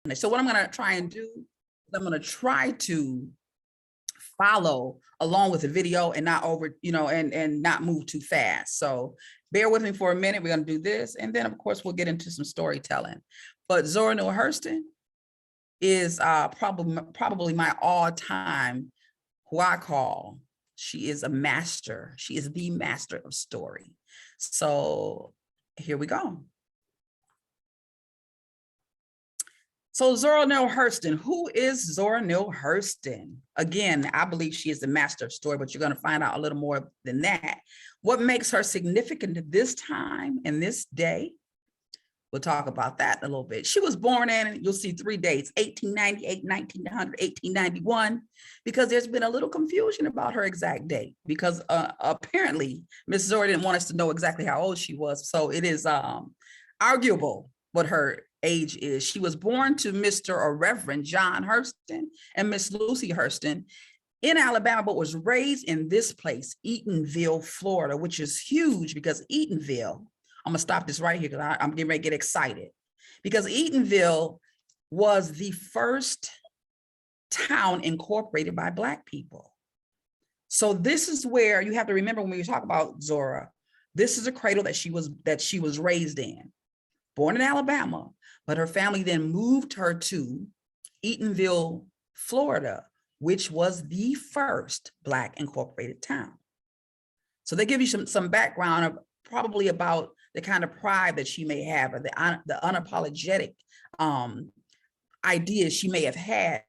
So what I'm going to try and do, I'm going to try to follow along with the video and not over, and not move too fast. So bear with me for a minute. We're going to do this. And then of course we'll get into some storytelling. But Zora Neale Hurston is probably my all-time, who I call, she is a master. She is the master of story. So here we go. So Zora Neale Hurston, who is Zora Neale Hurston? Again, I believe she is the master of story, but you're going to find out a little more than that. What makes her significant to this time and this day? We'll talk about that in a little bit. She was born in, you'll see 3 dates, 1898, 1900, 1891, because there's been a little confusion about her exact date, because apparently Miss Zora didn't want us to know exactly how old she was. So it is arguable what her age is. She was born to Mr. or Reverend John Hurston and Miss Lucy Hurston in Alabama, but was raised in this place, Eatonville, Florida, which is huge because Eatonville, I'm gonna stop this right here because I'm getting ready to get excited, because Eatonville was the first town incorporated by Black people. So this is where you have to remember when we talk about Zora, this is a cradle that she was raised in, born in Alabama, but her family then moved her to Eatonville, Florida, which was the first Black incorporated town. So they give you some background of probably about the kind of pride that she may have, or the unapologetic ideas she may have had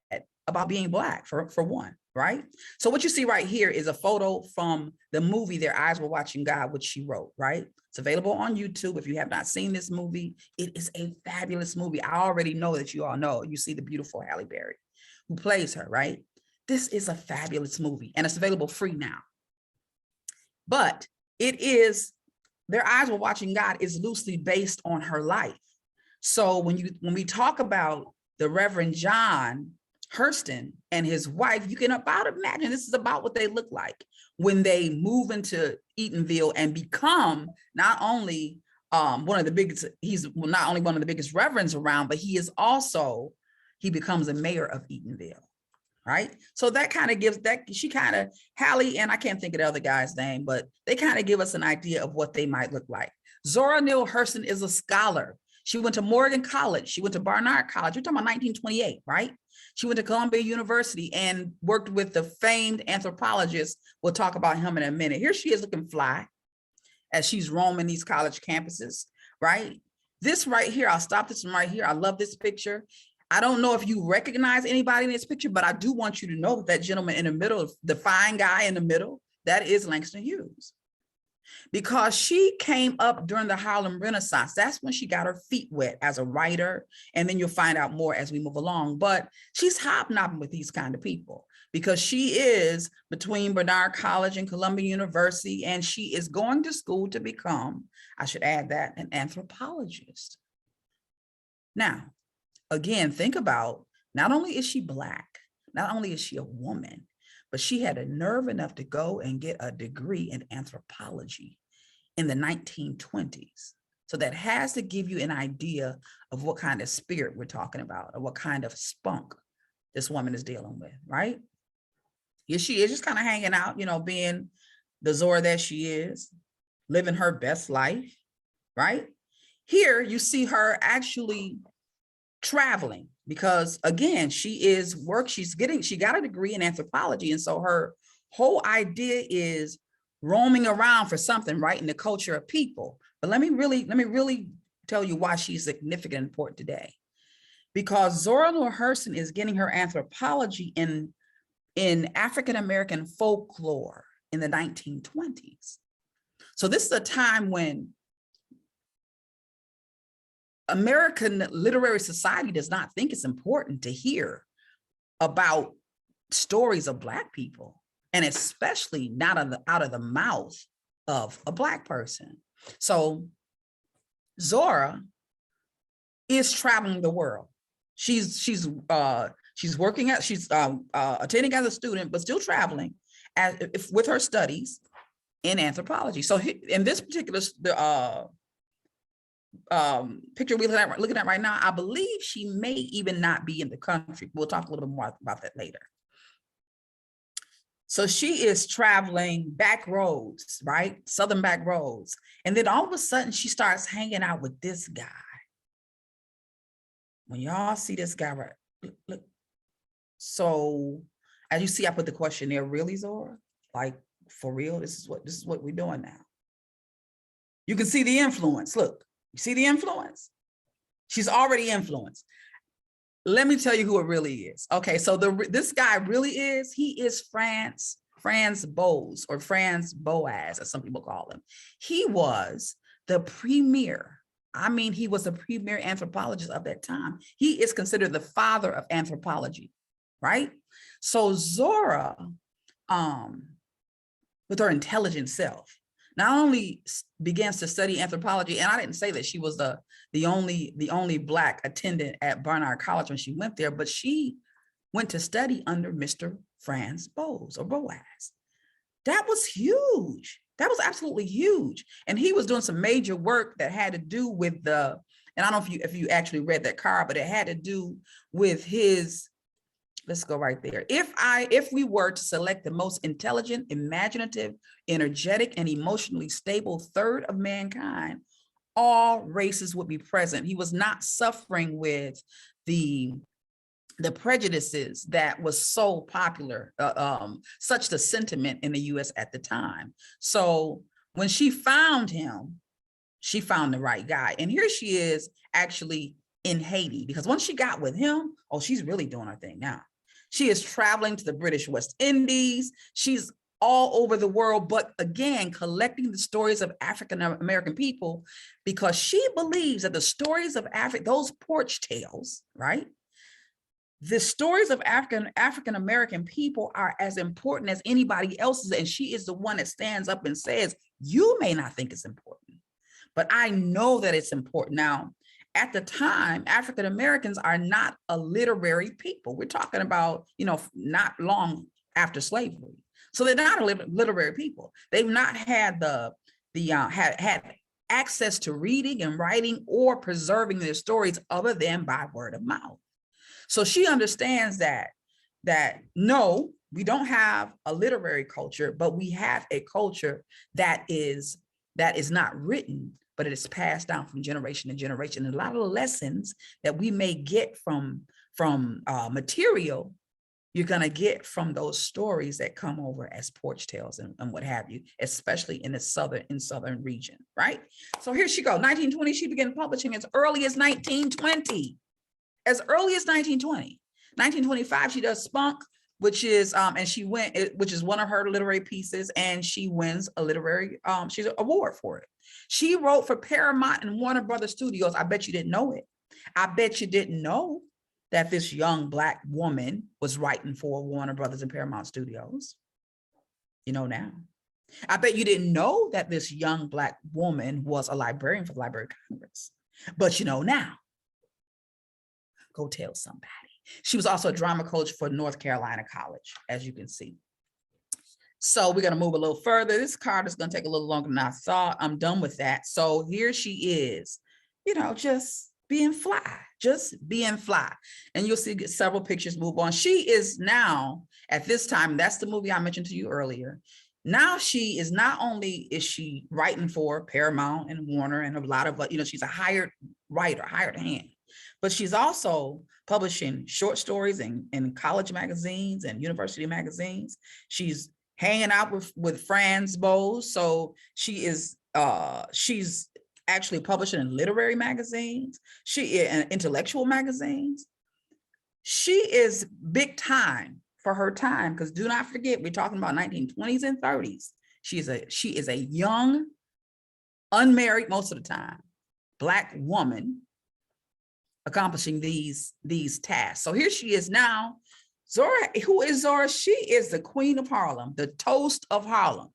about being Black, for one, right? So what you see right here is a photo from the movie Their Eyes Were Watching God, which she wrote, right? It's available on YouTube. If you have not seen this movie, it is a fabulous movie. I already know that you all know. You see the beautiful Halle Berry, who plays her, right? This is a fabulous movie, and it's available free now. But it is, Their Eyes Were Watching God is loosely based on her life. So when we talk about the Reverend John Hurston and his wife, you can about imagine this is about what they look like when they move into Eatonville and become not only one of the biggest, he's not only one of the biggest reverends around, but he becomes a mayor of Eatonville, right? So that kind of gives that, Halle, and I can't think of the other guy's name, but they kind of give us an idea of what they might look like. Zora Neale Hurston is a scholar. She went to Morgan College. She went to Barnard College. We're talking about 1928, right? She went to Columbia University and worked with the famed anthropologist. We'll talk about him in a minute. Here she is looking fly as she's roaming these college campuses, right? This right here, I'll stop this one right here. I love this picture. I don't know if you recognize anybody in this picture, but I do want you to know that that gentleman in the middle, the fine guy in the middle, that is Langston Hughes. Because she came up during the Harlem Renaissance. That's when she got her feet wet as a writer. And then you'll find out more as we move along. But she's hobnobbing with these kind of people because she is between Barnard College and Columbia University, and she is going to school to become, I should add that, an anthropologist. Now, again, think about, not only is she Black, not only is she a woman, but she had a nerve enough to go and get a degree in anthropology in the 1920s. So that has to give you an idea of what kind of spirit we're talking about, or what kind of spunk this woman is dealing with, right? Here she is just kind of hanging out, being the Zora that she is, living her best life, right? Here you see her actually traveling, because again, she got a degree in anthropology. And so her whole idea is roaming around for something, right, in the culture of people. But let me really tell you why she's significant and important today. Because Zora Neale Hurston is getting her anthropology in African-American folklore in the 1920s. So this is a time when American literary society does not think it's important to hear about stories of Black people, and especially not out of the mouth of a Black person. So Zora is traveling the world. She's attending as a student, but still traveling with her studies in anthropology. So in this particular picture we're looking at right now, I believe she may even not be in the country. We'll talk a little bit more about that later. So she is traveling back roads, right? Southern back roads. And then all of a sudden she starts hanging out with this guy. When y'all see this guy, right? Look. So as you see, I put the question there, really, Zora? Like, for real, this is what we're doing now. You can see the influence. Look, you see the influence? She's already influenced. Let me tell you who it really is. Okay, so this guy really is, he is Franz Boas, or Franz Boas, as some people call him. He was the premier, he was the premier anthropologist of that time. He is considered the father of anthropology, right? So Zora, with her intelligent self, not only begins to study anthropology, and I didn't say that she was the only Black attendant at Barnard College when she went there, but she went to study under Mr. Franz Boas, or Boas. That was huge. That was absolutely huge. And he was doing some major work that had to do with and I don't know if you actually read that card, but it had to do with his, let's go right there. If we were to select the most intelligent, imaginative, energetic, and emotionally stable third of mankind, all races would be present. He was not suffering with the prejudices that was so popular, such the sentiment in the US at the time. So when she found him, she found the right guy. And here she is actually in Haiti, because once she got with him, oh, she's really doing her thing now. She is traveling to the British West Indies. She's all over the world, but again, collecting the stories of African American people, because she believes that the stories of Africa, those porch tales, right? The stories of African American people are as important as anybody else's. And she is the one that stands up and says, you may not think it's important, but I know that it's important. Now, at the time, African Americans are not a literary people. We're talking about, not long after slavery. So they're not a literary people. They've not had had access to reading and writing or preserving their stories other than by word of mouth. So she understands that no, we don't have a literary culture, but we have a culture that is not written, but it is passed down from generation to generation. And a lot of the lessons that we may get from material, you're going to get from those stories that come over as porch tales and what have you, especially in the southern region, right? So here she goes, 1920, she began publishing as early as 1920. As early as 1920. 1925, she does Spunk, which is, which is one of her literary pieces, and she wins a literary, she's an award for it. She wrote for Paramount and Warner Brothers Studios. I bet you didn't know it. I bet you didn't know that this young Black woman was writing for Warner Brothers and Paramount Studios. You know now. I bet you didn't know that this young Black woman was a librarian for the Library of Congress. But you know now. Go tell somebody. She was also a drama coach for North Carolina College, as you can see. So we're going to move a little further. This card is going to take a little longer than I thought. I'm done with that. So here she is, just being fly, And you'll see several pictures move on. She is now, at this time, that's the movie I mentioned to you earlier. Now she is, not only is she writing for Paramount and Warner and a lot of, she's a hired writer, hired hand. But she's also publishing short stories in college magazines and university magazines. She's hanging out with Franz Boas. So she's actually publishing in literary magazines, in intellectual magazines. She is big time for her time, because do not forget, we're talking about 1920s and 30s. She is a young, unmarried most of the time, Black woman accomplishing these tasks. So here she is now. Zora, who is Zora? She is the queen of Harlem, the toast of Harlem.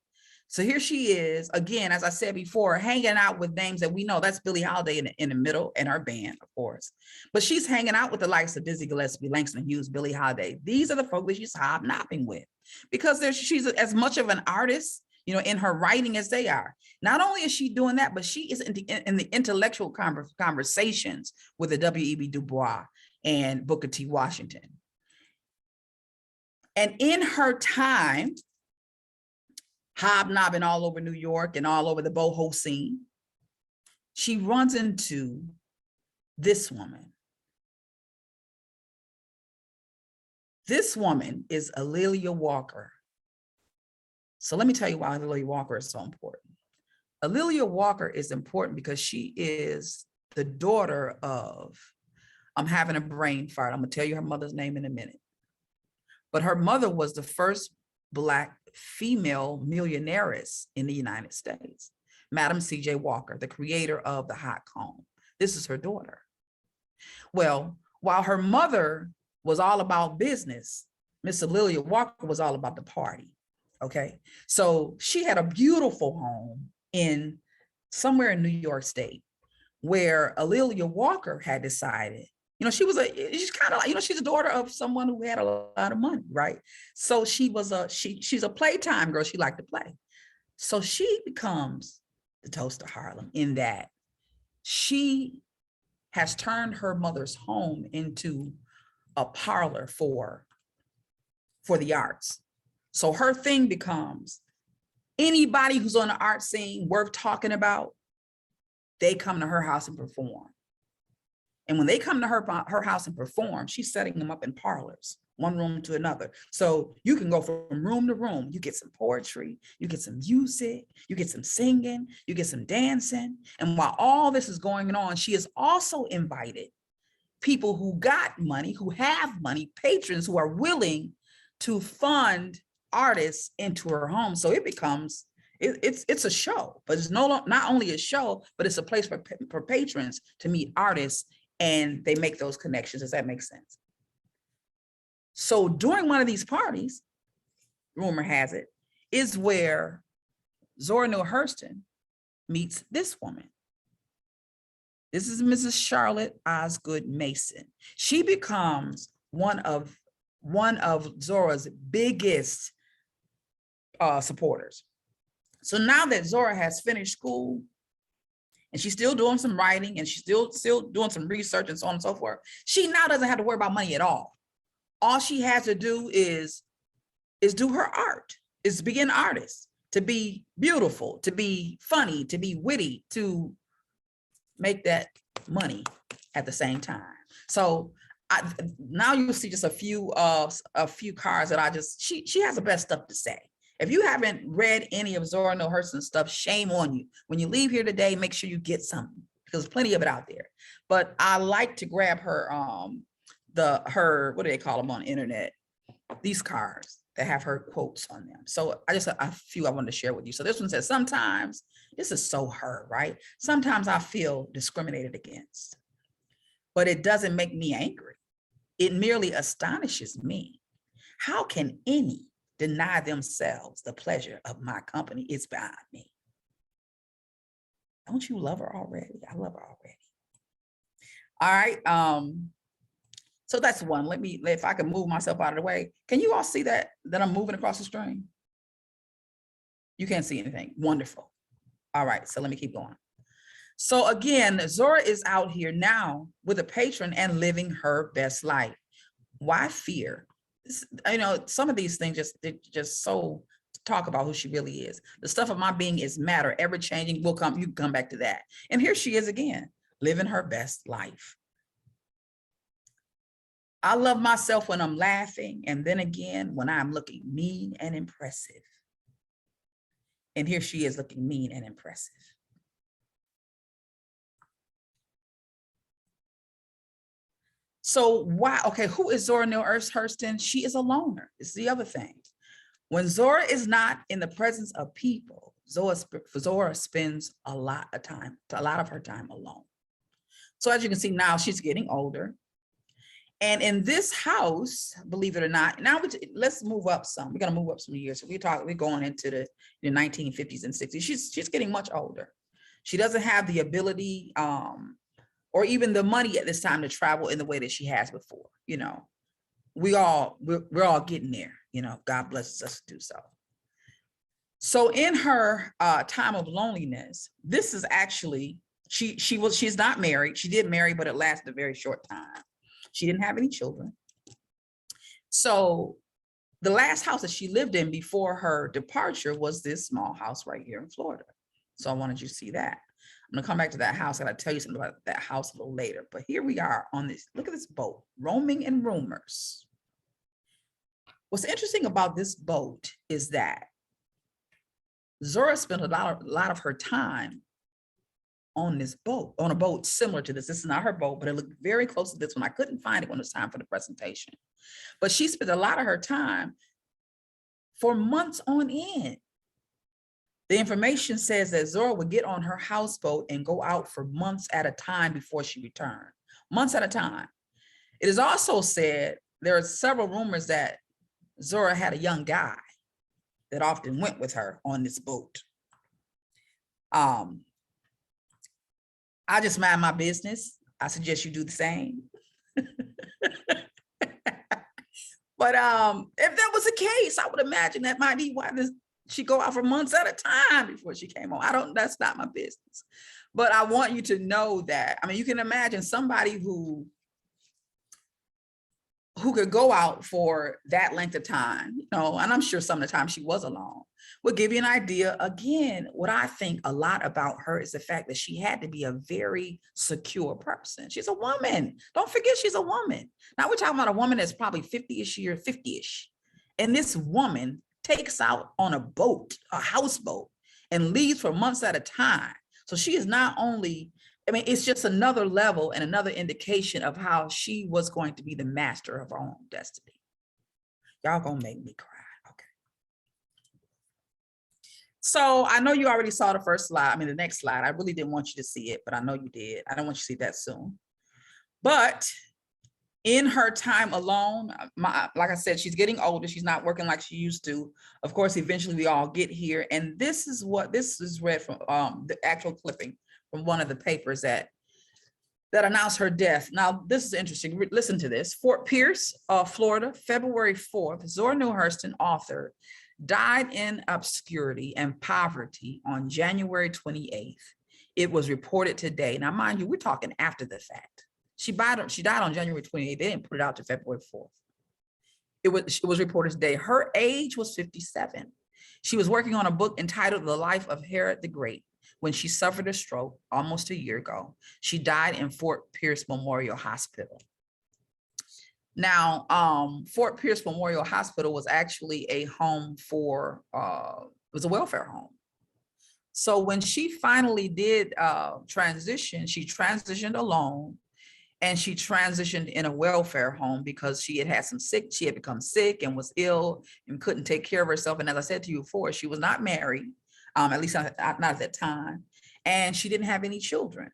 So here she is, again, as I said before, hanging out with names that we know. That's Billie Holiday in the middle, and her band, of course. But she's hanging out with the likes of Dizzy Gillespie, Langston Hughes, Billie Holiday. These are the folks that she's hobnobbing with, because she's as much of an artist. in her writing as they are. Not only is she doing that, but she is in the intellectual conversations with the W.E.B. Du Bois and Booker T. Washington. And in her time, hobnobbing all over New York and all over the boho scene, she runs into this woman. This woman is A'Lelia Walker. So let me tell you why A'Lelia Walker is so important. A'Lelia Walker is important because she is the daughter of, I'm having a brain fart. I'm gonna tell you her mother's name in a minute. But her mother was the first Black female millionairess in the United States, Madam C.J. Walker, the creator of the hot comb. This is her daughter. Well, while her mother was all about business, Miss A'Lelia Walker was all about the party. Okay, so she had a beautiful home in somewhere in New York State, where A'Lelia Walker had decided, she's kind of like, she's a daughter of someone who had a lot of money, right? So she's a playtime girl. She liked to play. So she becomes the toast of Harlem in that she has turned her mother's home into a parlor for the arts. So her thing becomes anybody who's on the art scene worth talking about, they come to her house and perform. And when they come to her house and perform, she's setting them up in parlors, one room to another. So you can go from room to room. You get some poetry, you get some music, you get some singing, you get some dancing. And while all this is going on, she has also invited people who got money, who have money, patrons who are willing to fund artists into her home. So it becomes, it's a show, but it's not only a show, but it's a place for patrons to meet artists, and they make those connections. Does that make sense? So during one of these parties, rumor has it, is where Zora Neale Hurston meets this woman. This is Mrs. Charlotte Osgood Mason. She becomes one of Zora's biggest supporters. So now that Zora has finished school and she's still doing some writing and she's still doing some research and so on and so forth, she now doesn't have to worry about money at all. All she has to do is do her art, is be an artist, to be beautiful, to be funny, to be witty, to make that money at the same time. So now you'll see just a few cards that she has the best stuff to say. If you haven't read any of Zora Neale Hurston's stuff, shame on you. When you leave here today, make sure you get something, because there's plenty of it out there. But I like to grab her, what do they call them on the internet? These cards that have her quotes on them. So I just a few I wanted to share with you. So this one says, sometimes, this is so her, right? Sometimes I feel discriminated against, but it doesn't make me angry. It merely astonishes me. How can any deny themselves the pleasure of my company? It's beyond me. Don't you love her already? I love her already. All right. So that's one. If I can move myself out of the way. Can you all see that I'm moving across the screen? You can't see anything. Wonderful. All right. So let me keep going. So again, Zora is out here now with a patron and living her best life. Why fear? Some of these things just so talk about who she really is. The stuff of my being is matter, ever changing. You can come back to that. And here she is again, living her best life. I love myself when I'm laughing, and then again when I'm looking mean and impressive. And here she is looking mean and impressive. So why? Okay, who is Zora Neale Hurston? She is a loner. It's the other thing. When Zora is not in the presence of people, Zora spends a lot of her time alone. So as you can see now, she's getting older. And in this house, believe it or not, now let's move up some. We're gonna move up some years. So we're going into the 1950s and 60s. She's getting much older. She doesn't have the ability or even the money at this time to travel in the way that she has before. We're all getting there. God blesses us to do so. So in her time of loneliness, this is actually, she's not married. She did marry, but it lasted a very short time. She didn't have any children. So the last house that she lived in before her departure was this small house right here in Florida. So I wanted you to see that. I'm gonna come back to that house. I gotta tell you something about that house a little later. But here we are on this, look at this boat, roaming in rumors. What's interesting about this boat is that Zora spent a lot of her time on this boat, on a boat similar to this. This is not her boat, but it looked very close to this one. I couldn't find it when it was time for the presentation. But she spent a lot of her time for months on end. The information says that Zora would get on her houseboat and go out for months at a time before she returned. Months at a time. It is also said, there are several rumors that Zora had a young guy that often went with her on this boat. I just mind my business. I suggest you do the same. But if that was the case, I would imagine that might be why she go out for months at a time before she came home. That's not my business. But I want you to know that, I mean, you can imagine somebody who could go out for that length of time, you know, and I'm sure some of the time she was alone, will give you an idea. Again, what I think a lot about her is the fact that she had to be a very secure person. She's a woman. Don't forget she's a woman. Now we're talking about a woman that's probably 50-ish years, 50-ish. And this woman takes out on a boat, a houseboat, and leaves for months at a time. So she is not only, I mean, it's just another level and another indication of how she was going to be the master of her own destiny. Y'all gonna make me cry. Okay. So I know you already saw the first slide. I mean, the next slide. I really didn't want you to see it, but I know you did. I don't want you to see that soon. But in her time alone, like I said, she's getting older. She's not working like she used to. Of course, eventually we all get here. And this is read from the actual clipping from one of the papers that announced her death. Now, this is interesting. Listen to this. Fort Pierce, Florida, February 4th, Zora Neale Hurston, author, died in obscurity and poverty on January 28th. It was reported today. Now, mind you, we're talking after the fact. She died on January 28th. They didn't put it out to February 4th. It was reported today. Her age was 57. She was working on a book entitled The Life of Herod the Great when she suffered a stroke almost a year ago. She died in Fort Pierce Memorial Hospital. Now, Fort Pierce Memorial Hospital was actually a home for, it was a welfare home. So when she finally did transition, she transitioned alone, and she transitioned in a welfare home because she had become sick and was ill and couldn't take care of herself. And as I said to you before, she was not married, at least not at that time, and she didn't have any children.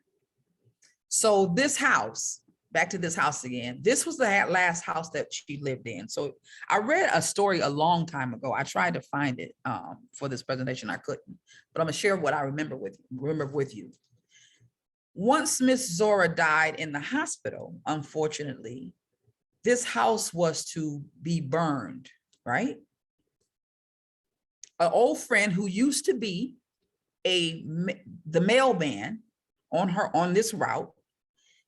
So this house, back to this house again, this was the last house that she lived in. So I read a story a long time ago. I tried to find it for this presentation. I couldn't, but I'm gonna share what I remember with you. Once Miss Zora died in the hospital, unfortunately, this house was to be burned, right? An old friend who used to be the mailman on this route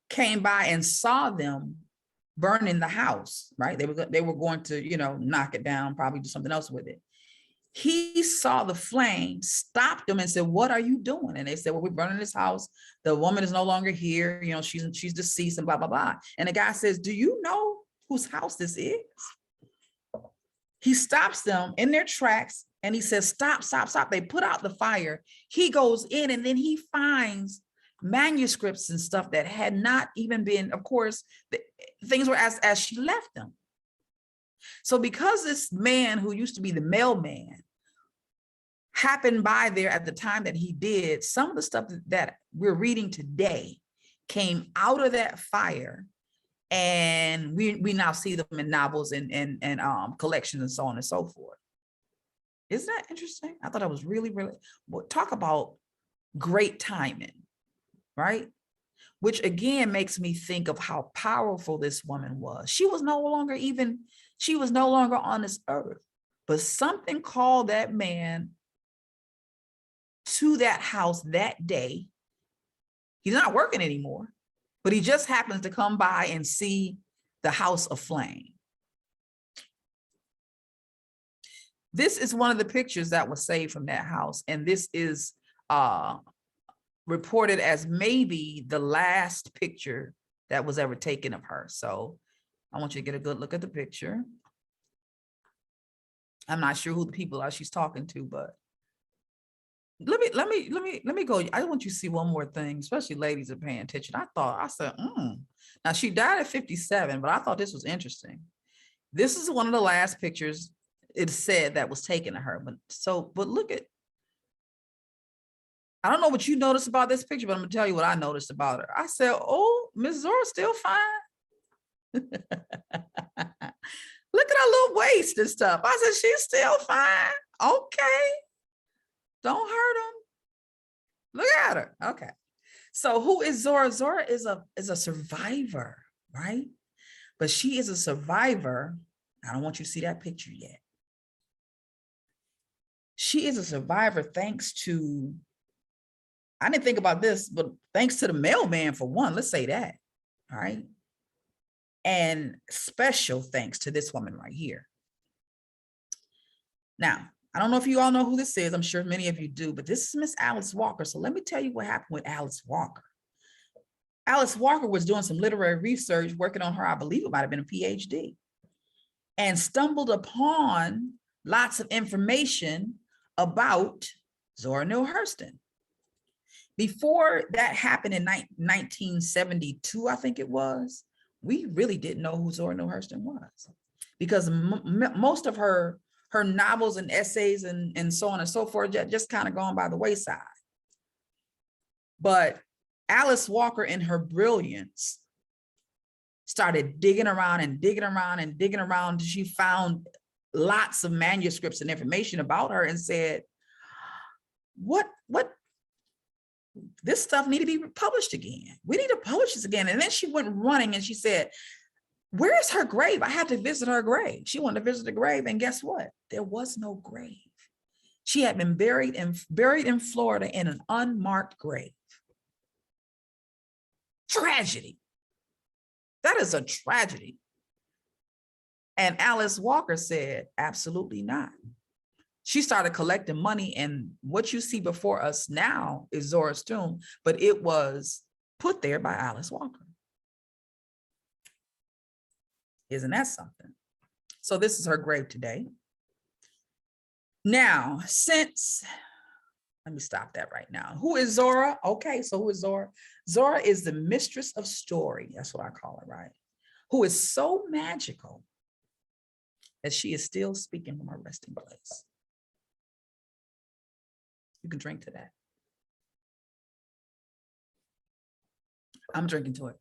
came by and saw them burning the house, right? They were going to, you know, knock it down, probably do something else with it. He saw the flame, stopped them and said, "What are you doing?" And they said, "Well, we're burning this house. The woman is no longer here. You know, she's deceased and blah, blah, blah." And the guy says, "Do you know whose house this is?" He stops them in their tracks and he says, "Stop, stop, stop." They put out the fire. He goes in and then he finds manuscripts and stuff that had not even been, of course, things were as she left them. So because this man who used to be the mailman happened by there at the time that he did, some of the stuff that we're reading today came out of that fire, and we now see them in novels and collections and so on and so forth. Isn't that interesting? I thought that was really, really, well, talk about great timing, right? Which again makes me think of how powerful this woman was. She was no longer on this earth, but something called that man to that house that day. He's not working anymore, but he just happens to come by and see the house aflame. This is one of the pictures that was saved from that house. And this is reported as maybe the last picture that was ever taken of her. So I want you to get a good look at the picture. I'm not sure who the people are she's talking to, but let me go. I want you to see one more thing, especially ladies are paying attention. I said, Now she died at 57, but I thought this was interesting. This is one of the last pictures it said that was taken of her. But look at, I don't know what you noticed about this picture, but I'm gonna tell you what I noticed about her. I said, oh, Miss Zora's still fine. Look at her little waist and stuff. I said, she's still fine. Okay. Don't hurt him. Look at her. Okay. So who is Zora? Zora is a survivor, right? But she is a survivor. I don't want you to see that picture yet. She is a survivor thanks to, I didn't think about this, but thanks to the mailman for one, let's say that, all right? And special thanks to this woman right here. Now, I don't know if you all know who this is. I'm sure many of you do, but this is Miss Alice Walker. So let me tell you what happened with Alice Walker. Alice Walker was doing some literary research, working on her, I believe it might have been a PhD, and stumbled upon lots of information about Zora Neale Hurston. Before that happened in 1972, I think it was, we really didn't know who Zora Neale Hurston was, because most of her novels and essays and so on and so forth just kind of gone by the wayside. But Alice Walker, in her brilliance, started digging around and digging around and digging around. She found lots of manuscripts and information about her and said, what this stuff need to be published again. We need to publish this again. And then she went running and she said, where is her grave? I had to visit her grave. She wanted to visit the grave, and guess what? There was no grave. She had been buried in Florida in an unmarked grave. Tragedy. That is a tragedy. And Alice Walker said, absolutely not. She started collecting money, and what you see before us now is Zora's tomb, but it was put there by Alice Walker. Isn't that something? So this is her grave today. Now, let me stop that right now. Who is Zora? Okay, so who is Zora? Zora is the mistress of story. That's what I call her, right? Who is so magical that she is still speaking from her resting place. You can drink to that. I'm drinking to it.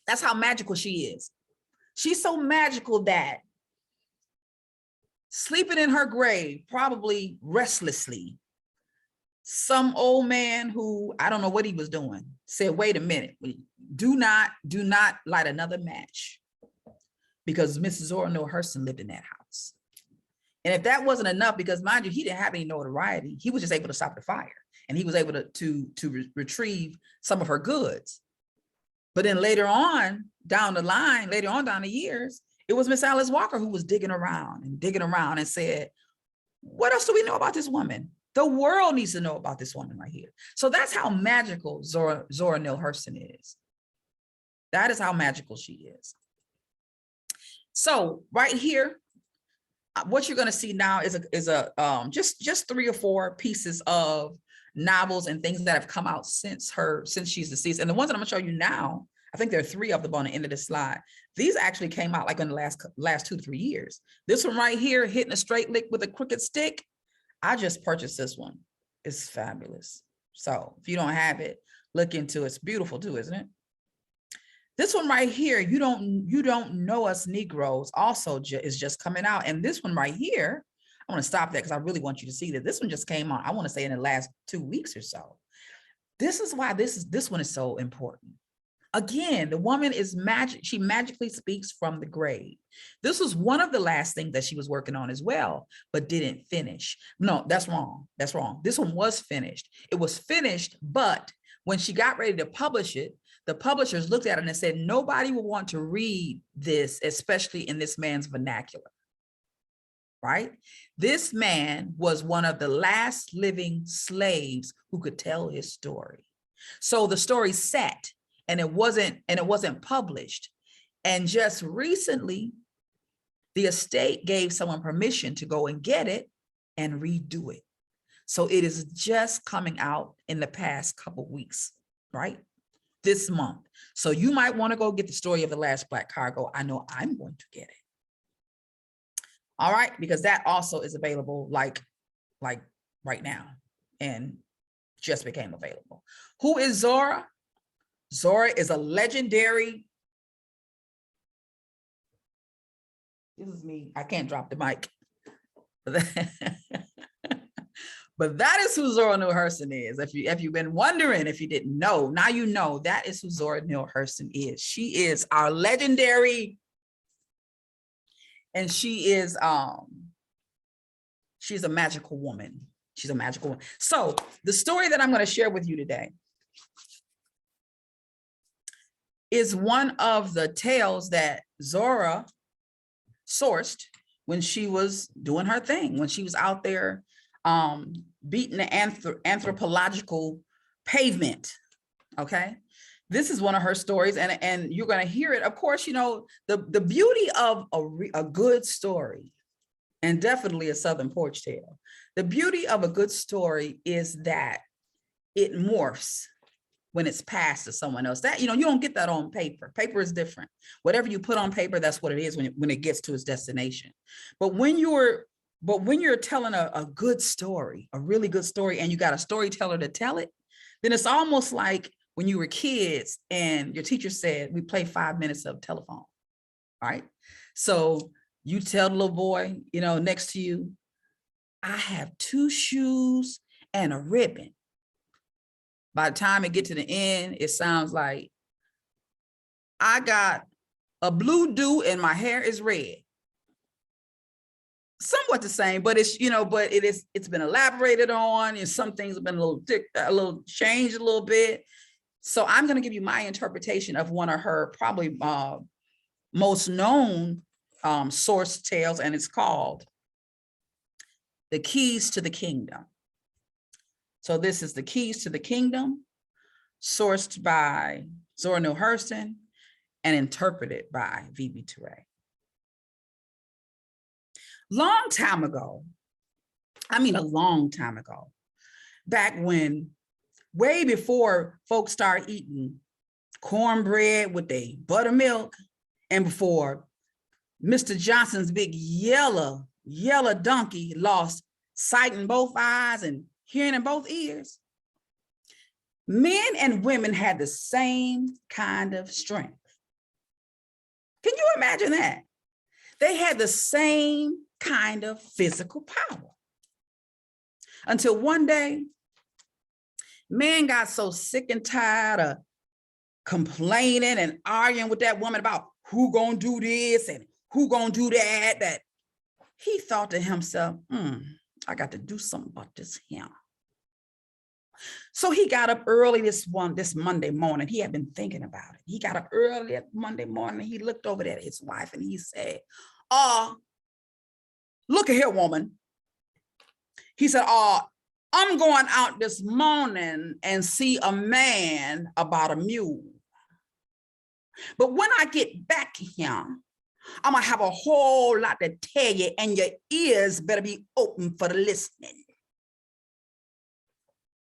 That's how magical she is. She's so magical that sleeping in her grave, probably restlessly, some old man who, I don't know what he was doing, said, wait a minute, do not light another match, because Mrs. Zora Neale Hurston lived in that house. And if that wasn't enough, because mind you, he didn't have any notoriety, he was just able to stop the fire, and he was able to retrieve some of her goods. But then later on down the line, later on down the years, it was Miss Alice Walker who was digging around and said, what else do we know about this woman? The world needs to know about this woman right here. So that's how magical Zora Neale Hurston is. That is how magical she is. So right here, what you're going to see now is just 3 or 4 pieces of novels and things that have come out since she's deceased. And the ones that I'm gonna show you now, I think there are 3 of them on the end of the slide. These actually came out like in the last 2 to 3 years. This one right here, Hitting a Straight Lick with a Crooked Stick, I just purchased this one. It's fabulous. So if you don't have it, look into it. It's beautiful too, isn't it? This one right here, You Don't Know Us Negroes, also is just coming out. And this one right here, I want to stop that because I really want you to see that this one just came on, I want to say in the last 2 weeks or so. This is why this one is so important. Again, the woman is magic. She magically speaks from the grave. This was one of the last things that she was working on as well, but didn't finish. No, that's wrong. That's wrong. This one was finished. It was finished, but when she got ready to publish it, the publishers looked at it and said, nobody will want to read this, especially in this man's vernacular, right? This man was one of the last living slaves who could tell his story. So the story sat, and it wasn't published. And just recently, the estate gave someone permission to go and get it and redo it. So it is just coming out in the past couple weeks, right? This month. So you might want to go get the story of the last black cargo. I know I'm going to get it. All right, because that also is available like right now and just became available. Who is Zora? Zora is a legendary. This is me. I can't drop the mic. But that is who Zora Neale Hurston is. If you've been wondering, if you didn't know, now you know that is who Zora Neale Hurston is. She is our legendary, and she is she's a magical woman. She's a magical woman. So the story that I'm going to share with you today is one of the tales that Zora sourced when she was doing her thing, when she was out there beating the anthropological pavement. Okay, this is one of her stories, and you're going to hear it. Of course, you know the beauty of a good story, and definitely a Southern porch tale. The beauty of a good story is that it morphs when it's passed to someone else. That, you know, you don't get that on paper. Paper is different. Whatever you put on paper, that's what it is when it gets to its destination. But when you're telling a good story, a really good story, and you got a storyteller to tell it, then it's almost like when you were kids and your teacher said, we play 5 minutes of telephone, right? So you tell the little boy, you know, next to you, I have 2 shoes and a ribbon. By the time it get to the end, it sounds like, I got a blue do and my hair is red. Somewhat the same, but it's, you know, but it's been elaborated on, and some things have been a little changed a little bit. So I'm going to give you my interpretation of one of her probably most known source tales, and it's called The Keys to the Kingdom. So this is The Keys to the Kingdom, sourced by Zora Neale Hurston and interpreted by V.B. Tourey. Long time ago, I mean a long time ago, back when, way before folks started eating cornbread with their buttermilk, and before Mr. Johnson's big yellow donkey lost sight in both eyes and hearing in both ears, men and women had the same kind of strength. Can you imagine that? They had the same kind of physical power. Until one day, man got so sick and tired of complaining and arguing with that woman about who gonna do this and who gonna do that, that he thought to himself, I got to do something about this here. So he got up early this Monday morning. He had been thinking about it. He got up early that Monday morning. He looked over at his wife and he said, look at here, woman. He said, I'm going out this morning and see a man about a mule. But when I get back here, I'm gonna have a whole lot to tell you, and your ears better be open for the listening.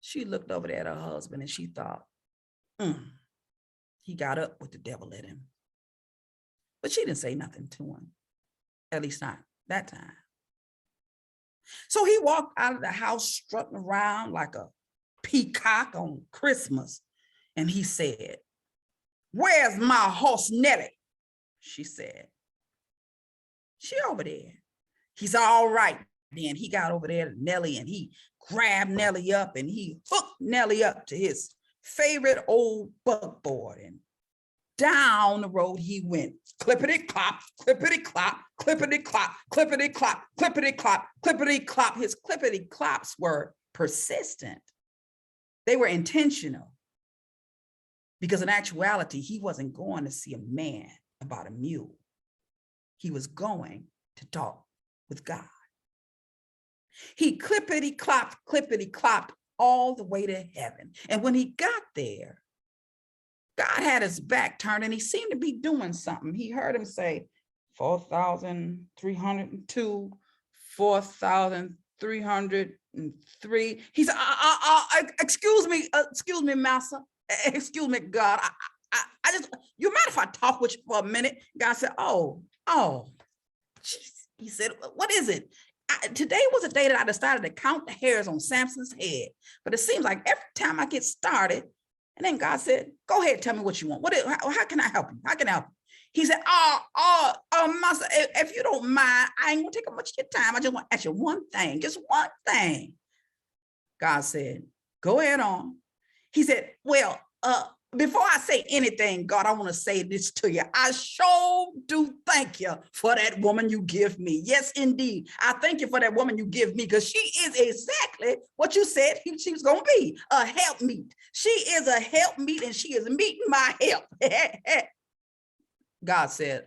She looked over there at her husband and she thought, he got up with the devil in him. But she didn't say nothing to him, at least not that time. So he walked out of the house strutting around like a peacock on Christmas. And he said, where's my horse Nellie? She said, she over there. He said, all right. Then he got over there to Nellie and he grabbed Nellie up and he hooked Nellie up to his favorite old buckboard. And down the road he went. Clippity clop, clippity clop, clippity clop, clippity clop, clippity clop, clippity clop. His clippity clops were persistent. They were intentional. Because in actuality, he wasn't going to see a man about a mule. He was going to talk with God. He clippity clopped all the way to heaven. And when he got there, God had his back turned and he seemed to be doing something. He heard him say, 4,302, 4,303. He said, excuse me, master. Excuse me, God. I just, you mind if I talk with you for a minute? God said, oh, geez. He said, what is it? Today was a day that I decided to count the hairs on Samson's head. But it seems like every time I get started, and then God said, go ahead, tell me what you want. How can I help you? How can I help you? He said, master, if you don't mind, I ain't gonna take up much of your time. I just want to ask you one thing, just one thing. God said, go ahead on. He said, well, before I say anything, God, I want to say this to you. I sure do thank you for that woman you give me. Yes, indeed. I thank you for that woman you give me because she is exactly what you said she was going to be, a helpmeet. She is a helpmeet and she is meeting my help. God said,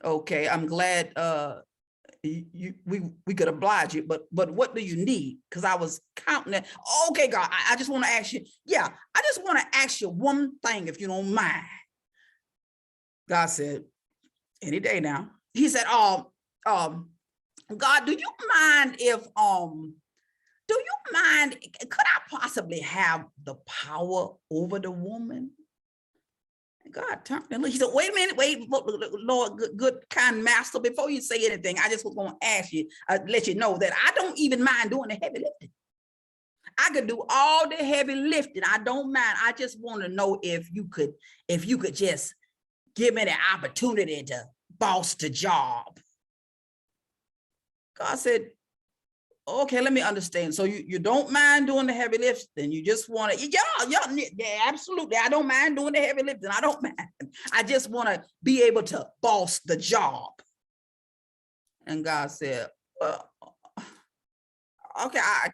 okay, I'm glad we could oblige you, but what do you need? Because I was counting it. Okay, God, I just want to ask you. Yeah, I just want to ask you one thing, if you don't mind. God said, any day now. He said, God, do you mind if could I possibly have the power over the woman? God turned and he said, wait a minute, Lord, good, kind master, before you say anything, I just was going to ask you, let you know that I don't even mind doing the heavy lifting. I could do all the heavy lifting. I don't mind. I just want to know if you could just give me the opportunity to boss the job. God said, okay, let me understand. So you don't mind doing the heavy lifting. You just want to, yeah, absolutely. I don't mind doing the heavy lifting. I don't mind. I just want to be able to boss the job. And God said, well, okay, I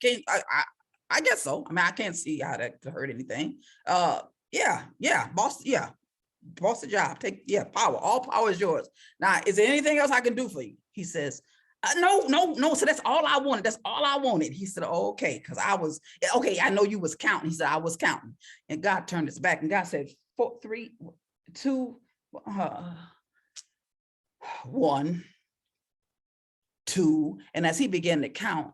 guess so. I mean, I can't see how that could hurt anything. Boss the job. Power. All power is yours. Now, is there anything else I can do for you? He says, no. So that's all I wanted. That's all I wanted. He said, okay, because I know you was counting. He said, I was counting. And God turned his back and God said, 4, 3, 2, 1, 2. And as he began to count,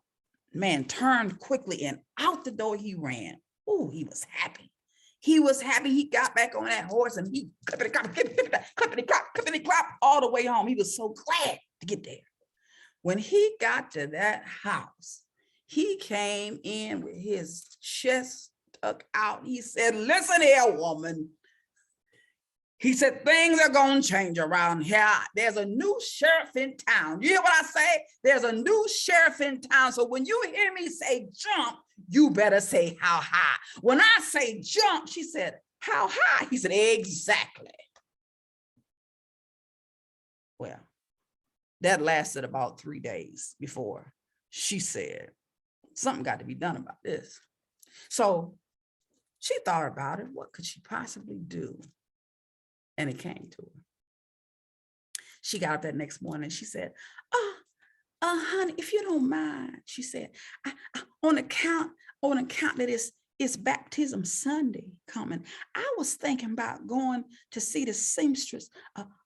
man turned quickly and out the door he ran. Oh, he was happy. He was happy. He got back on that horse and he clippity clop all the way home. He was so glad to get there. When he got to that house, he came in with his chest stuck out. He said, listen here, woman. He said, things are going to change around here. There's a new sheriff in town. You hear what I say? There's a new sheriff in town. So when you hear me say jump, you better say how high. When I say jump, she said, how high? He said, exactly. Well, that lasted about 3 days before she said, something got to be done about this. So she thought about it. What could she possibly do? And it came to her. She got up that next morning and she said, honey, if you don't mind, she said, on account that it's baptism Sunday coming, I was thinking about going to see the seamstress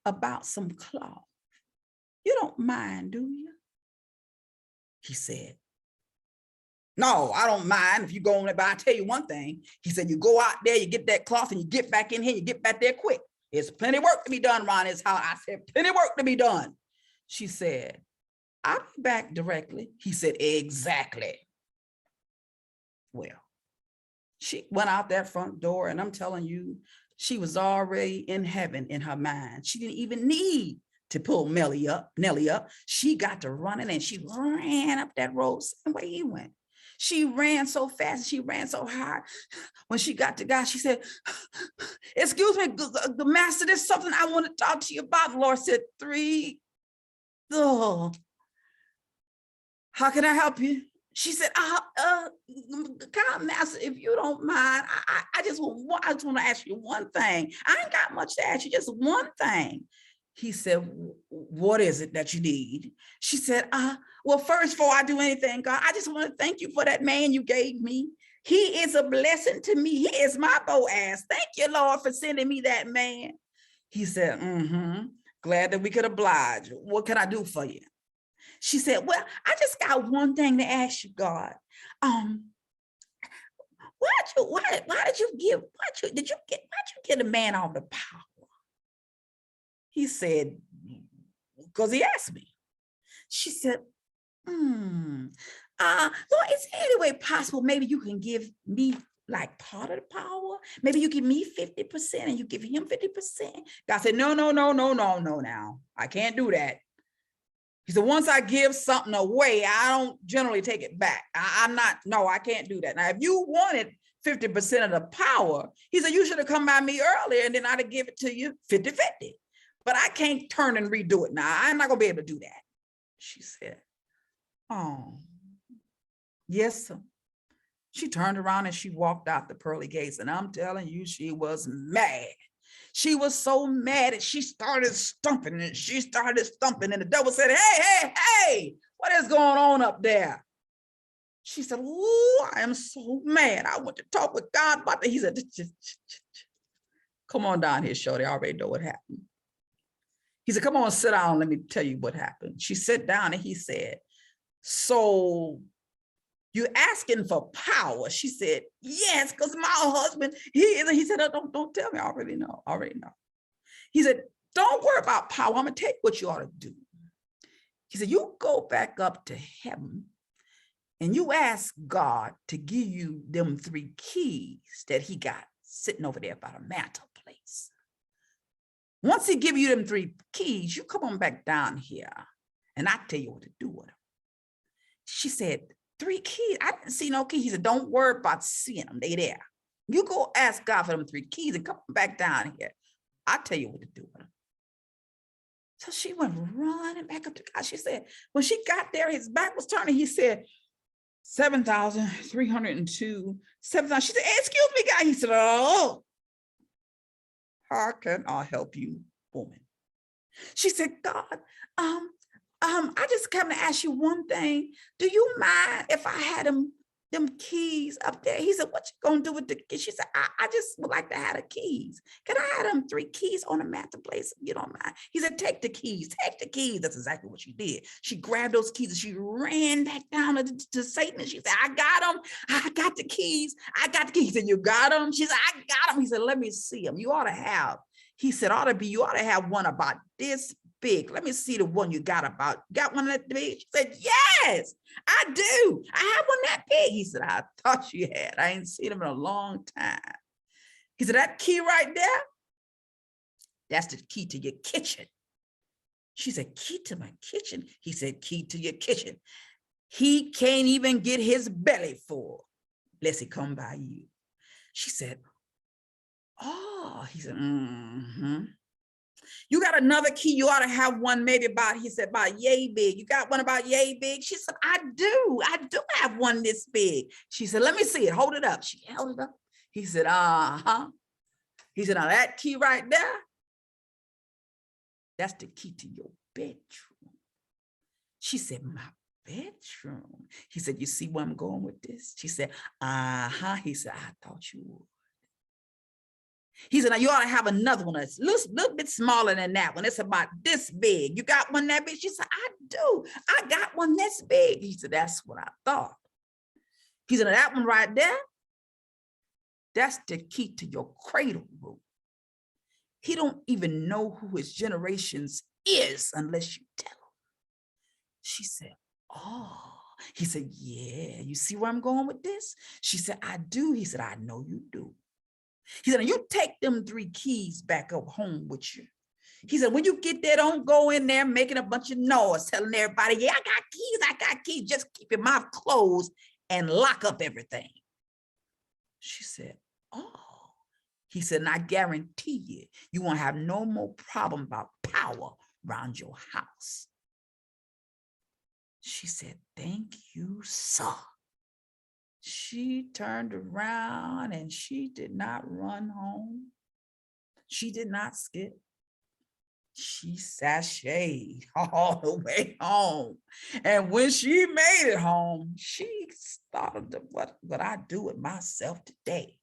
about some cloth. You don't mind, do you? He said, no, I don't mind if you go on there, but I tell you one thing. He said, you go out there, you get that cloth and you get back in here, you get back there quick. There's plenty of work to be done around this house. I said, plenty of work to be done. She said, I'll be back directly. He said, exactly. Well, she went out that front door and I'm telling you, she was already in heaven in her mind. She didn't even need to pull Nellie up. She got to running and she ran up that road same way he went. She ran so fast, she ran so hard. When she got to God, she said, excuse me, the master, there's something I want to talk to you about. The Lord said, 3. Oh, how can I help you? She said, God, master, if you don't mind, I just want to ask you one thing. I ain't got much to ask you, just one thing. He said, what is it that you need? She said, well, first, before I do anything, God, I just want to thank you for that man you gave me. He is a blessing to me. He is my Boaz. Thank you, Lord, for sending me that man. He said, glad that we could oblige. What can I do for you? She said, well, I just got one thing to ask you, God. Why'd you get a man all the power? He said, because he asked me. She said, Lord, is there any way possible maybe you can give me like part of the power? Maybe you give me 50% and you give him 50%. God said, no, now. I can't do that. He said, once I give something away, I don't generally take it back. I can't do that. Now, if you wanted 50% of the power, he said, you should have come by me earlier and then I'd have given it to you 50-50. But I can't turn and redo it now. I'm not going to be able to do that. She said, oh, yes, sir. She turned around and she walked out the pearly gates. And I'm telling you, she was mad. She was so mad that she started stumping and she started stumping. And the devil said, hey, what is going on up there? She said, oh, I am so mad. I want to talk with God about that. He said, come on down here, Shorty. I already know what happened. He said, come on, sit down. Let me tell you what happened. She sat down and he said, so you're asking for power? She said, yes, because my husband, he said, oh, don't tell me. I already know. He said, don't worry about power. I'm going to tell you what you ought to do. He said, you go back up to heaven and you ask God to give you them 3 keys that he got sitting over there by the mantle place. Once he give you them 3 keys, you come on back down here and I tell you what to do with them. She said, 3 keys? I didn't see no keys. He said, don't worry about seeing them. They there. You go ask God for them 3 keys and come back down here. I'll tell you what to do with them. So she went running back up to God. She said, when she got there, his back was turning. He said, 7,302, 7,000. She said, excuse me, God. He said, oh, how can I help you, woman? She said, God, I just come to ask you one thing. Do you mind if I had them keys up there? He said, what you gonna do with the keys? She said, I just would like to have the keys. Can I have them 3 keys on the mantelpiece? If you don't mind. He said, take the keys. That's exactly what she did. She grabbed those keys and she ran back down to Satan. And she said, I got them. I got the keys. He said, you got them? She said, I got them. He said, let me see them. You ought to have. He said, you ought to have one about this big. Let me see the one you got about. Got one that big? She said, yes, I do. I have one that big. He said, I thought you had. I ain't seen them in a long time. He said, that key right there, that's the key to your kitchen. She said, key to my kitchen? He said, key to your kitchen. He can't even get his belly full unless he come by you. She said, oh, he said, You got another key. You ought to have one maybe about, he said, about yay big. You got one about yay big? She said, I do have one this big. She said, let me see it. Hold it up. She held it up. He said, He said, now that key right there, that's the key to your bedroom. She said, my bedroom? He said, you see where I'm going with this? She said, He said, I thought you would. He said, now you ought to have another one that's a little bit smaller than that one. It's about this big. You got one that big? She said, I do. I got one that's big. He said, that's what I thought. He said, now that one right there, that's the key to your cradle room. He don't even know who his generations is unless you tell him. She said, oh. He said, yeah, you see where I'm going with this? She said, I do. He said, I know you do. He said, you take them 3 keys back up home with you. He said, when you get there, don't go in there making a bunch of noise, telling everybody, yeah, I got keys. Just keep your mouth closed and lock up everything. She said, oh. He said, and I guarantee you, you won't have no more problem about power around your house. She said, thank you, sir. She turned around and she did not run home. She did not skip. She sashayed all the way home. And when she made it home, she thought of what I do with myself today.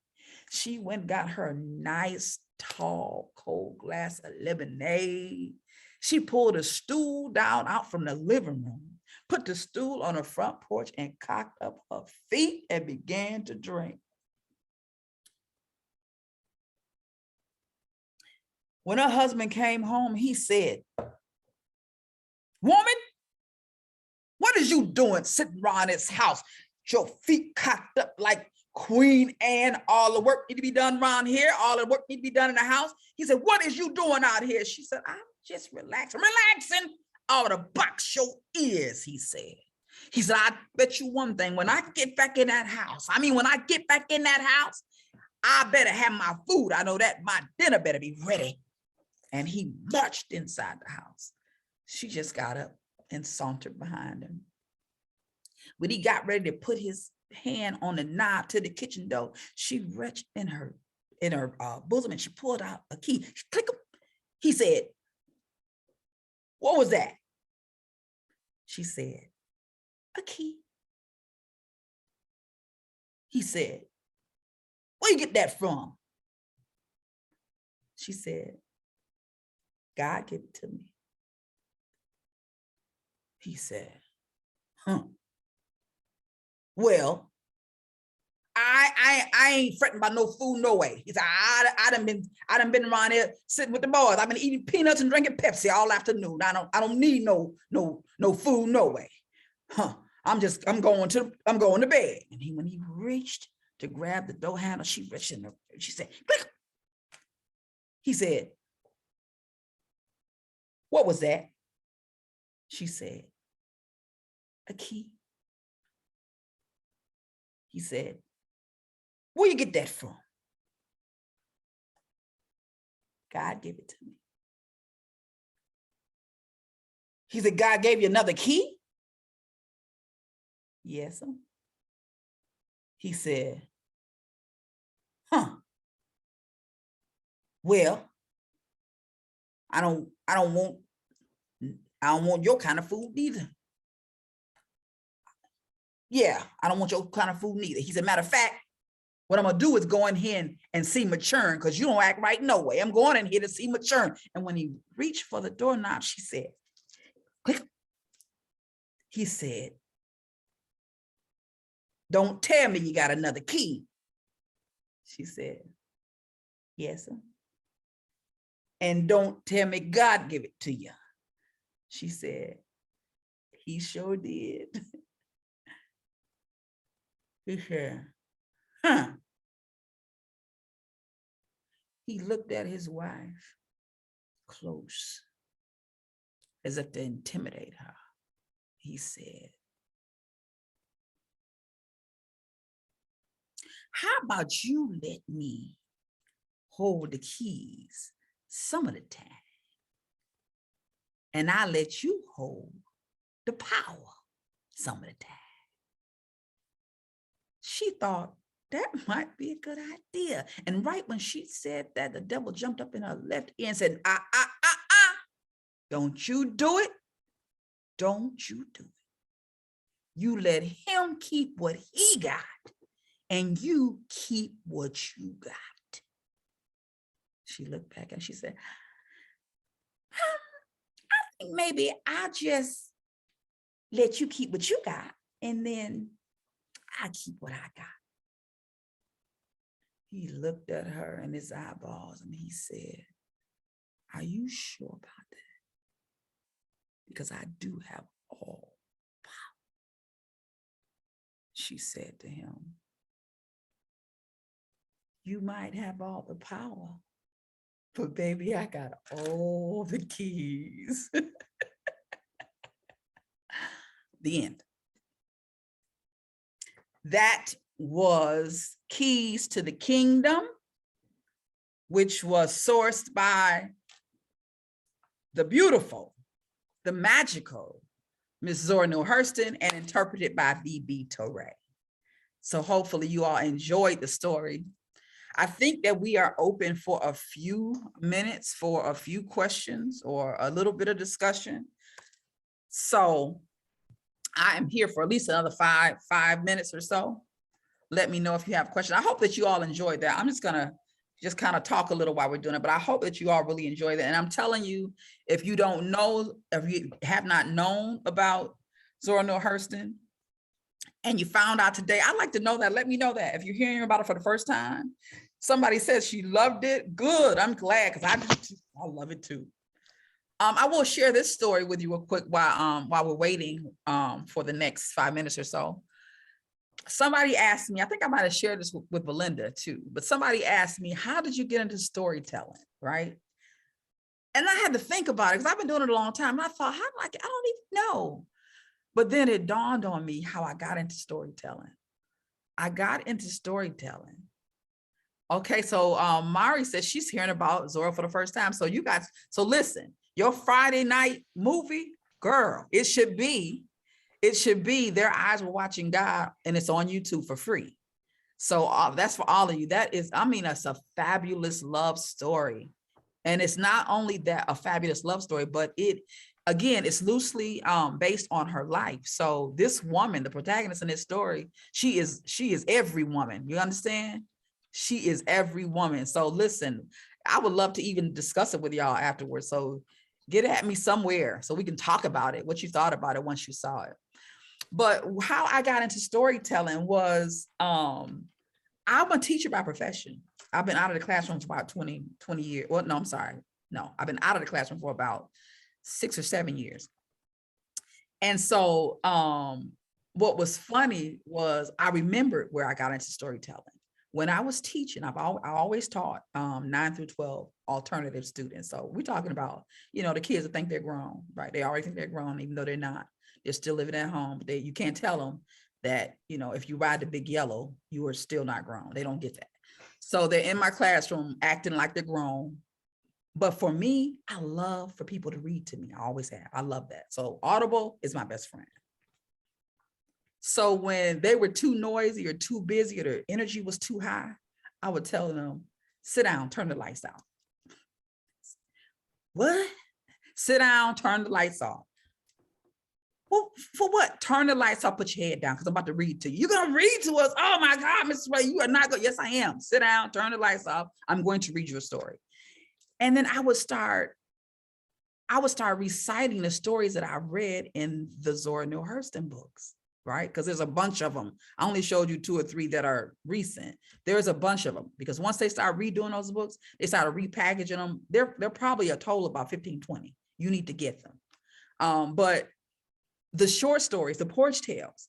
She went and got her a nice, tall, cold glass of lemonade. She pulled a stool down out from the living room, put the stool on her front porch and cocked up her feet and began to drink. When her husband came home, he said, woman, what is you doing sitting around this house? Your feet cocked up like Queen Anne, all the work need to be done around here. All the work need to be done in the house. He said, what is you doing out here? She said, I'm just relaxing. Relaxing? Oh, the box your ears, he said. He said, I bet you one thing, when I get back in that house, when I get back in that house, I better have my food. I know that my dinner better be ready. And he marched inside the house. She just got up and sauntered behind him. When he got ready to put his hand on the knob to the kitchen door, she reached in her bosom and she pulled out a key. She clicked him. He said, what was that? She said, a key. He said, where you get that from? She said, God gave it to me. He said, well, I ain't fretting about no food, no way. He said, I done been around here sitting with the boys. I've been eating peanuts and drinking Pepsi all afternoon. I don't need no food, no way. I'm going to bed. And when he reached to grab the door handle, she reached in there. She said, click. He said, what was that? She said, a key. He said, where you get that from? God gave it to me. He said, God gave you another key? Yes, sir. He said, well, I don't want your kind of food neither. Yeah, I don't want your kind of food neither. He said, matter of fact, what I'm gonna do is go in here and see maturing, because you don't act right no way. I'm going in here to see maturing. And when he reached for the doorknob, she said, click. He said, don't tell me you got another key. She said, yes, sir. And don't tell me God give it to you. She said, he sure did. He said, He looked at his wife close, as if to intimidate her. He said, how about you let me hold the keys some of the time, and I let you hold the power some of the time? She thought that might be a good idea. And right when she said that, the devil jumped up in her left ear and said, don't you do it. Don't you do it. You let him keep what he got, and you keep what you got. She looked back and she said, I think maybe I'll just let you keep what you got, and then I keep what I got. He looked at her in his eyeballs and he said, are you sure about that? Because I do have all power. She said to him, you might have all the power, but baby, I got all the keys. The end. That was Keys to the Kingdom, which was sourced by the beautiful, the magical Miss Zora Neale Hurston and interpreted by V.B. Tourey. So hopefully you all enjoyed the story. I think that we are open for a few minutes for a few questions or a little bit of discussion. So I am here for at least another five minutes or so. Let me know if you have questions. I hope that you all enjoyed that. I'm just gonna just kind of talk a little while we're doing it, but I hope that you all really enjoy that. And I'm telling you, if you don't know, if you have not known about Zora Neale Hurston and you found out today, I'd like to know that. Let me know that. If you're hearing about it for the first time, somebody says she loved it. Good. I'm glad, because I love it too. I will share this story with you real quick while we're waiting for the next 5 minutes or so. Somebody asked me, I think I might have shared this with Belinda too, but somebody asked me, how did you get into storytelling, right? And I had to think about it because I've been doing it a long time. And I thought, I don't even know. But then it dawned on me how I got into storytelling. I got into storytelling. Okay, so Mari says she's hearing about Zora for the first time. So you guys, so listen, your Friday night movie, girl, it should be Their Eyes Were Watching God, and it's on YouTube for free. So that's for all of you. That is, I mean, it's a fabulous love story. And it's not only that a fabulous love story, but again, it's loosely based on her life. So this woman, the protagonist in this story, she is every woman. You understand? She is every woman. So listen, I would love to even discuss it with y'all afterwards. So get at me somewhere so we can talk about it, what you thought about it once you saw it. But how I got into storytelling was, I'm a teacher by profession. I've been out of the classroom for about 20 years. Well, no, I'm sorry. No, I've been out of the classroom for about 6 or 7 years. And so what was funny was I remembered where I got into storytelling. When I was teaching, I always taught 9 through 12 alternative students. So we're talking about, the kids that think they're grown, right? They already think they're grown, even though they're not. They're still living at home. You can't tell them that, if you ride the big yellow, you are still not grown. They don't get that. So they're in my classroom acting like they're grown. But for me, I love for people to read to me. I always have. I love that. So Audible is my best friend. So when they were too noisy or too busy or their energy was too high, I would tell them, sit down, turn the lights out. What? Sit down, turn the lights off. Well, for what? Turn the lights off, put your head down, because I'm about to read to you. You're going to read to us. Oh my God, Mrs. Ray, you are not going. Yes, I am. Sit down, turn the lights off. I'm going to read you a story. And then I would start reciting the stories that I read in the Zora Neale Hurston books, right? Because there's a bunch of them. I only showed you 2 or 3 that are recent. There's a bunch of them, because once they start redoing those books, they started repackaging them. They're probably a total about 15, 20. You need to get them. But the short stories, the porch tales,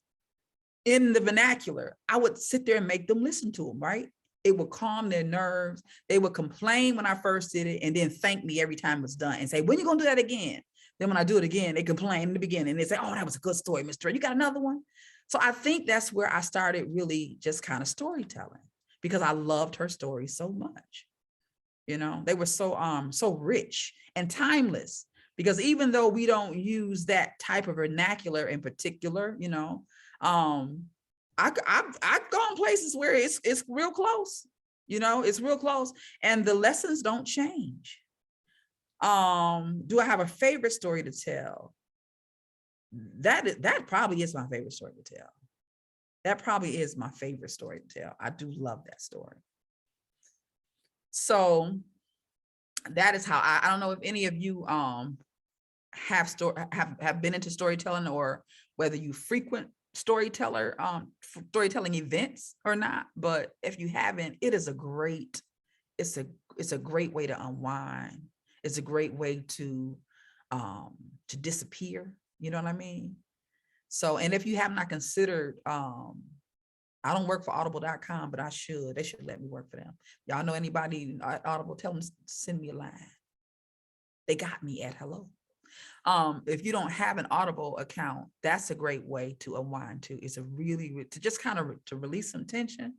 in the vernacular, I would sit there and make them listen to them, right? It would calm their nerves. They would complain when I first did it and then thank me every time it was done and say, when are you going to do that again? Then when I do it again, they complain in the beginning. They say, oh, that was a good story, Mr. Ray. You got another one? So I think that's where I started really just kind of storytelling, because I loved her stories so much. They were so rich and timeless, because even though we don't use that type of vernacular in particular, I've gone places where it's real close, it's real close, and the lessons don't change. Do I have a favorite story to tell? That probably is my favorite story to tell. That probably is my favorite story to tell. I do love that story. So that is how I don't know if any of you have been into storytelling, or whether you frequent storytelling events or not. But if you haven't, it's a great way to unwind. It's a great way to disappear. You know what I mean? So, and if you have not considered, I don't work for audible.com, but I should. They should let me work for them. Y'all know anybody at Audible, tell them to send me a line. They got me at hello. If you don't have an Audible account, that's a great way to unwind too. It's a really, to just kind of to release some tension.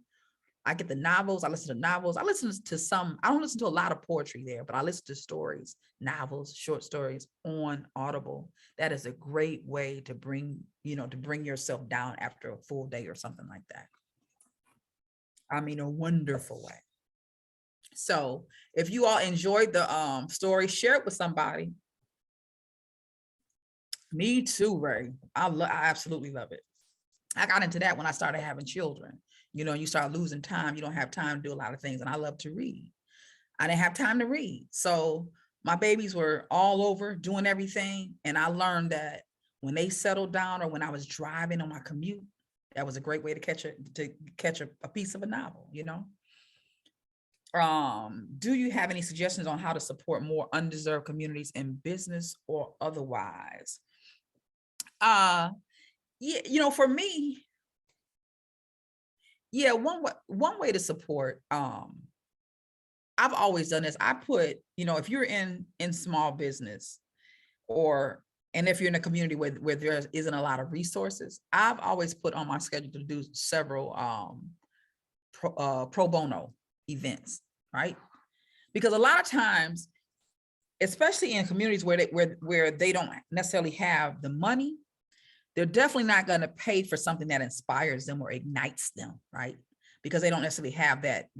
I get the novels. I listen to novels. I listen to some, I don't listen to a lot of poetry there, but I listen to stories, novels, short stories on Audible. That is a great way to bring, to bring yourself down after a full day or something like that. I mean, a wonderful way. So if you all enjoyed the story, share it with somebody. Me too, Ray. I absolutely love it. I got into that when I started having children. You start losing time. You don't have time to do a lot of things. And I love to read. I didn't have time to read. So my babies were all over doing everything. And I learned that when they settled down or when I was driving on my commute, that was a great way to catch a piece of a novel, Do you have any suggestions on how to support more undeserved communities in business or otherwise? Yeah, for me, yeah, one way to support, I've always done this. I put, if you're in small business and if you're in a community where there isn't a lot of resources, I've always put on my schedule to do several pro bono events, right? Because a lot of times, especially in communities where they don't necessarily have the money, they're definitely not going to pay for something that inspires them or ignites them, right? Because they don't necessarily have that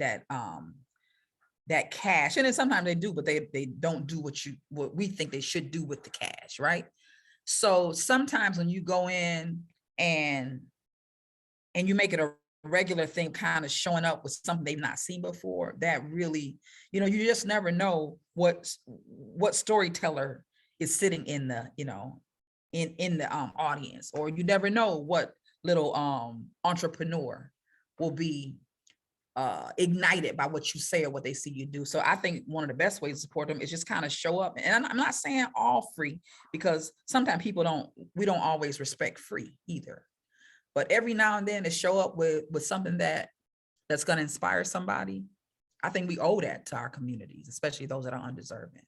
cash. And then sometimes they do, but they don't do what we think they should do with the cash, right? So sometimes when you go in and you make it a regular thing, kind of showing up with something they've not seen before, that really, you just never know what storyteller is sitting in the, in the audience, or you never know what little entrepreneur will be ignited by what you say or what they see you do. So I think one of the best ways to support them is just kind of show up. And I'm not saying all free, because sometimes we don't always respect free either. But every now and then to show up with something that's going to inspire somebody, I think we owe that to our communities, especially those that are undeserving,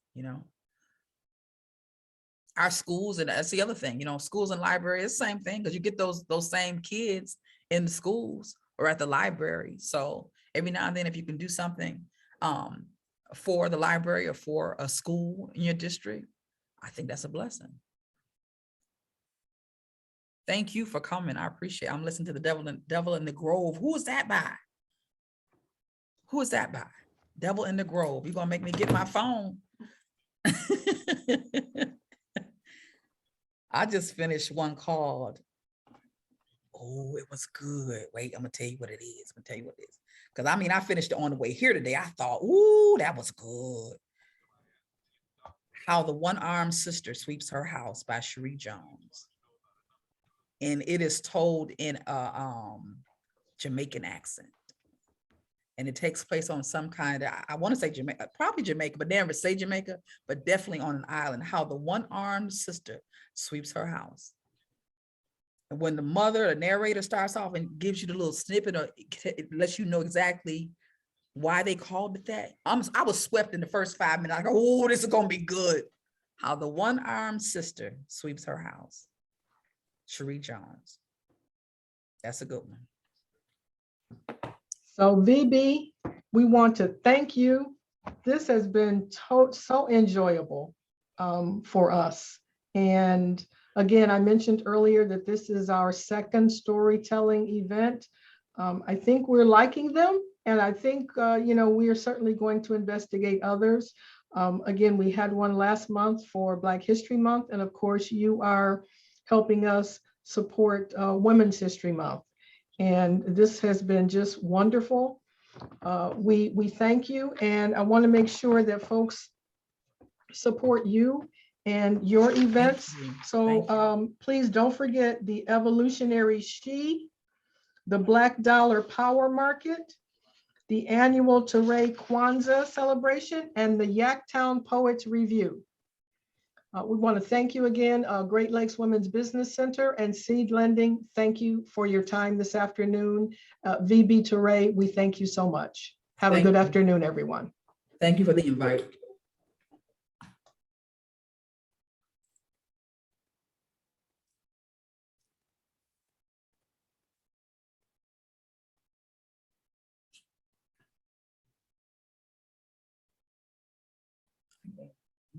Our schools, and that's the other thing, schools and libraries, it's the same thing, because you get those same kids in the schools or at the library. So every now and then, if you can do something for the library or for a school in your district, I think that's a blessing. Thank you for coming. I appreciate it. I'm listening to the Devil in the Grove. Who is that by? Who is that by? Devil in the Grove. You're gonna make me get my phone. I just finished one called, oh, it was good. Wait, I'm gonna tell you what it is. Because I finished it on the way here today. I thought, ooh, that was good. How the One-Armed Sister Sweeps Her House by Cherie Jones. And it is told in a Jamaican accent. And it takes place on some kind of, I want to say Jamaica, probably Jamaica, but never say Jamaica, but definitely on an island, how the one-armed sister sweeps her house. And when the mother, the narrator, starts off and gives you the little snippet, or it lets you know exactly why they called it that. I was swept in the first 5 minutes. I go, oh, this is going to be good. How the One-Armed Sister Sweeps Her House. Cherie Jones. That's a good one. So VB, we want to thank you. This has been so enjoyable for us. And again, I mentioned earlier that this is our second storytelling event. I think we're liking them. And I think, we are certainly going to investigate others. Again, we had one last month for Black History Month. And of course, you are helping us support Women's History Month. And this has been just wonderful. We thank you. And I want to make sure that folks support you and your events. So please don't forget the Evolutionary She, the Black Dollar Power Market, the annual Tourey Kwanzaa celebration, and the Yaktown Poets Review. We want to thank you again, Great Lakes Women's Business Center and Seed Lending. Thank you for your time this afternoon. VB Tourey, we thank you so much. Have a good afternoon, everyone. Thank you for the invite.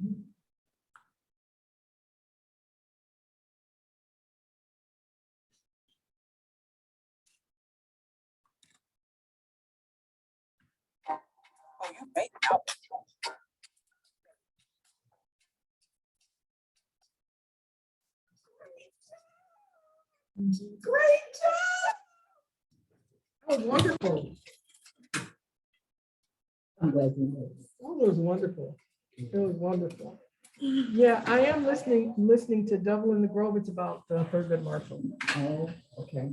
Oh, you made out. Great job. That was wonderful. I'm glad you know. That was wonderful. It was wonderful. Yeah, I am listening to Double in the Grove. It's about Thurgood Marshall. Oh, okay.